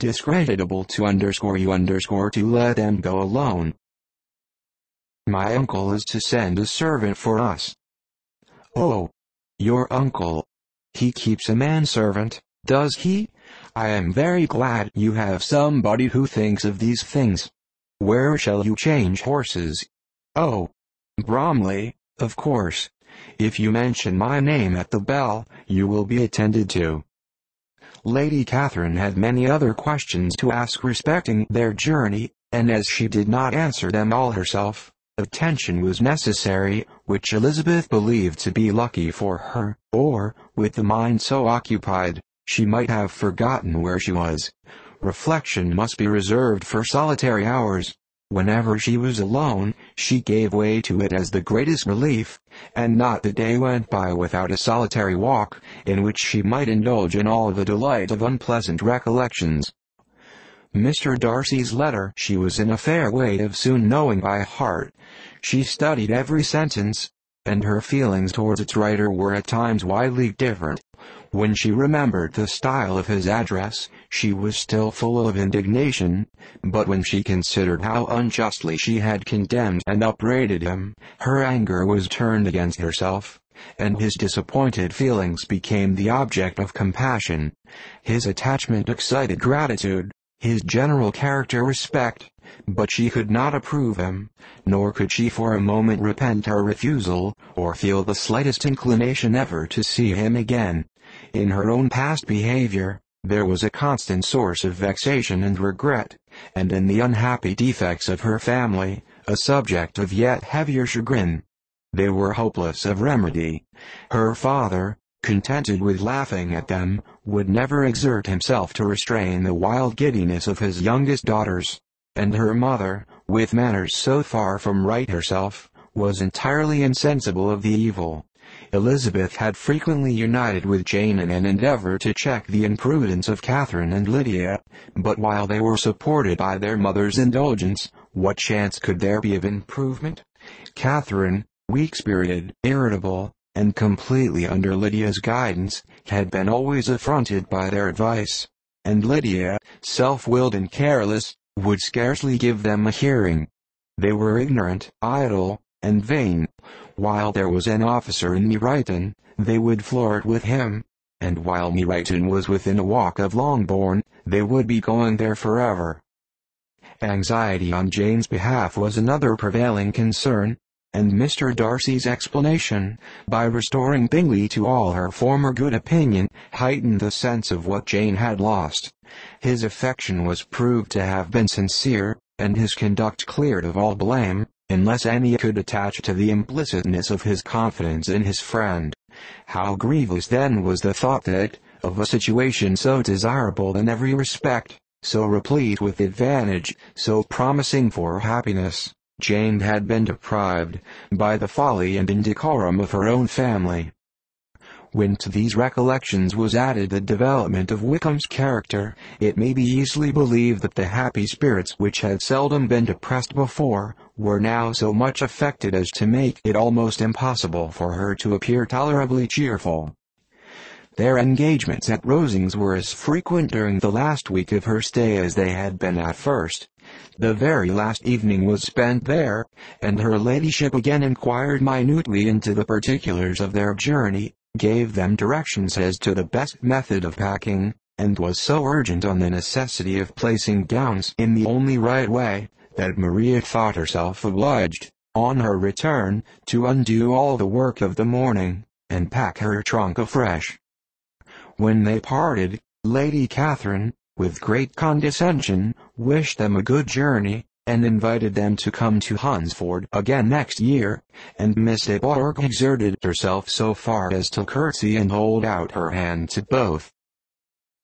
discreditable to let them go alone. My uncle is to send a servant for us. Oh, your uncle. He keeps a manservant, does he? I am very glad you have somebody who thinks of these things. Where shall you change horses? Oh, Bromley, of course. If you mention my name at the bell, you will be attended to. Lady Catherine had many other questions to ask respecting their journey, and as she did not answer them all herself, attention was necessary, which Elizabeth believed to be lucky for her, or, with the mind so occupied, she might have forgotten where she was. Reflection must be reserved for solitary hours. Whenever she was alone, she gave way to it as the greatest relief, and not a day went by without a solitary walk, in which she might indulge in all the delight of unpleasant recollections. Mr. Darcy's letter she was in a fair way of soon knowing by heart. She studied every sentence, and her feelings towards its writer were at times widely different. When she remembered the style of his address, she was still full of indignation, but when she considered how unjustly she had condemned and upbraided him, her anger was turned against herself, and his disappointed feelings became the object of compassion. His attachment excited gratitude, his general character respect, but she could not approve him, nor could she for a moment repent her refusal, or feel the slightest inclination ever to see him again. In her own past behavior, there was a constant source of vexation and regret, and in the unhappy defects of her family, a subject of yet heavier chagrin. They were hopeless of remedy. Her father, contented with laughing at them, would never exert himself to restrain the wild giddiness of his youngest daughters, and her mother, with manners so far from right herself, was entirely insensible of the evil. Elizabeth had frequently united with Jane in an endeavor to check the imprudence of Catherine and Lydia, but while they were supported by their mother's indulgence, what chance could there be of improvement? Catherine, weak-spirited, irritable, and completely under Lydia's guidance, had been always affronted by their advice, and Lydia, self-willed and careless, would scarcely give them a hearing. They were ignorant, idle, and vain. While there was an officer in Meryton, they would flirt with him, and while Meryton was within a walk of Longbourn, they would be going there forever. Anxiety on Jane's behalf was another prevailing concern, and Mr. Darcy's explanation, by restoring Bingley to all her former good opinion, heightened the sense of what Jane had lost. His affection was proved to have been sincere, and his conduct cleared of all blame, unless any could attach to the implicitness of his confidence in his friend. How grievous then was the thought that, of a situation so desirable in every respect, so replete with advantage, so promising for happiness, Jane had been deprived, by the folly and indecorum of her own family. When to these recollections was added the development of Wickham's character, it may be easily believed that the happy spirits which had seldom been depressed before, were now so much affected as to make it almost impossible for her to appear tolerably cheerful. Their engagements at Rosings were as frequent during the last week of her stay as they had been at first. The very last evening was spent there, and her ladyship again inquired minutely into the particulars of their journey, gave them directions as to the best method of packing, and was so urgent on the necessity of placing gowns in the only right way, that Maria thought herself obliged, on her return, to undo all the work of the morning, and pack her trunk afresh. When they parted, Lady Catherine, with great condescension, wished them a good journey, and invited them to come to Hunsford again next year, and Miss de Bourgh exerted herself so far as to curtsy and hold out her hand to both.